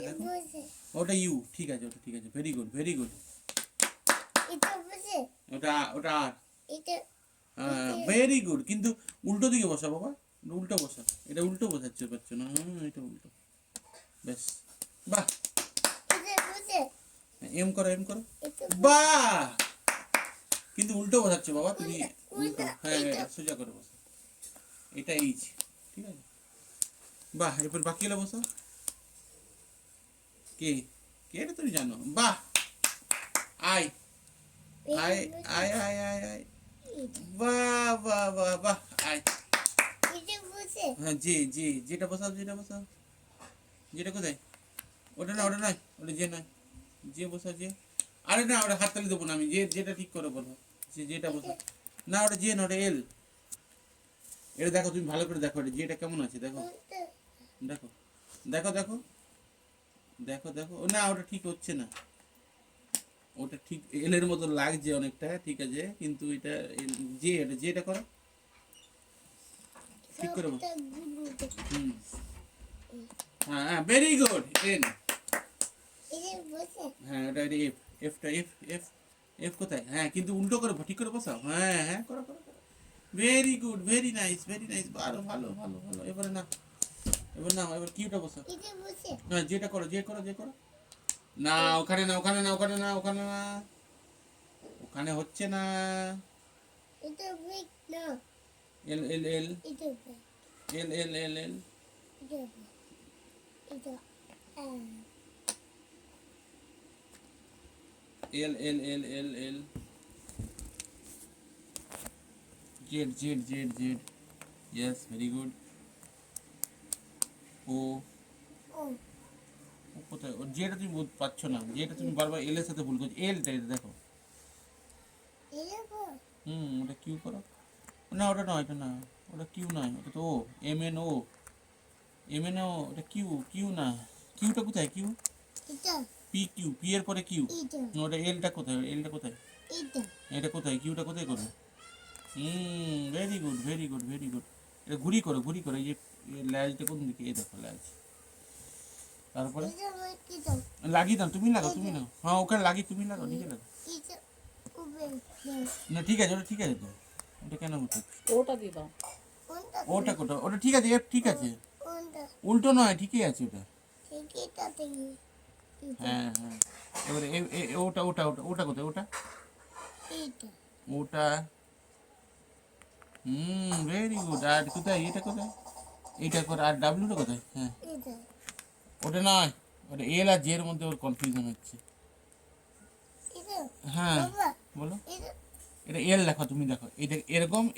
দেখো ওটা ইউ, ঠিক আছে, ওটা ঠিক আছে, ভেরি গুড ভেরি গুড। ওটা ওটা আর ভেরি গুড, কিন্তু উল্টো দিকে বসা বাবা, উল্টো বসা, এটা উল্টো বসাচ্ছে পারছো না, এটা উল্টো, বেশ, বাহ, এম করো এম করো, বাহ, কিন্তু উল্টো বসাচ্ছো বাবা তুমি, উল্টো, হ্যাঁ সোজা করে বসো, এটা এইচ, ঠিক আছে, বাহ, এরপর বাকি হলে বসো, কে কে এটা তুমি জানো, বাহ, I I I I I I, বাহ বাহ বাহ বাহ, আই, হ্যাঁ জি জি, যেটা বসাও যেটা বসাও, যেটা কোথায়, ওটা না ওটা নয়, ওটা যে নয়, যে বসাও যে, আরে না ওটা হাততালি দেবো না আমি, যে যেটা ঠিক করে বলো, যে যেটা বসাও, না ওটা যে না ওটা এল, এটা দেখো তুমি ভালো করে দেখো, এটা যেটা কেমন আছে দেখো, দেখো দেখো দেখো দেখো দেখো, ও না ওটা ঠিক হচ্ছে না, ওটা ঠিক এল এর মতো লাগছে অনেকটা, ঠিক আছে, কিন্তু এটা যে এটা যেটা করো, ঠিক করে বলো, হুম, হ্যাঁ হ্যাঁ ভেরি গুড, এন, হ্যাঁ এটা এফ, এফটা এফ এফ, এফ কোথায়, হ্যাঁ কিন্তু উল্টো করে ঠিক করে বসাও, হ্যাঁ হ্যাঁ করো করো, very good very nice very nice, ভালো ভালো ভালো ভালো, এবারে না, এবার না, এবার কিউটা বসাও, হ্যাঁ যেটা করো যে করো যে করো, না ওখানে না ওখানে না ওখানে না ওখানে না, ওখানে হচ্ছে না, L L L L L L L, L L L L L, Z Z Z Z, yes very good, ও ও কোথায়, ও যেটা তুমি পাচ্ছ না, যেটা তুমি বারবার এল এর সাথে ভুল করছো, এলটা এটা দেখো, ওটা কিউ করো, না ওটা নয়, এটা না, ওটা কিউ নয়, ওটা তো O, M N O, M N O, ওটা কিউ, কিউ না, কিউটা কোথায়, কিউ, পি কিউ, পি এর পরে কিউ, ওটা এলটা কোথায়, এলটা কোথায়, এটা কোথায়, কিউটা কোথায় করবে, very good very good very good, এটা ঘুরি করো ঘুরি করো, এই যে ল্যাজটা কোন দিকে, এই দেখো ল্যাজ, তারপরে লাগিয়ে দাও, তুমি লাগাও তুমি লাগাও, হ্যাঁ ওখানে লাগিয়ে তুমি লাগাও, নিজে লাগাও, না ঠিক আছে, ওটা ঠিক আছে তো, ওটা কেন হচ্ছে, ওটা দিয়ে দাও, ওটা কোটা, ওটা ঠিক আছে, এফ ঠিক আছে, উল্টো নয়, ঠিকই আছে ওটা, হ্যাঁ হ্যাঁ, এবারে ওটা ওটা ওটা ওটা কোথায়, ওটা ওটা, ভেরি গুড, আর কোথায় এটা কোথায়, এইটা করে, আর ডাব্লিউটা কোথায়, হ্যাঁ ওটা নয়, ওটা এল আর জে এর মধ্যে ওর কনফিউশন হচ্ছে, হ্যাঁ বলো, এটা এল দেখো তুমি দেখো, এটা এরকম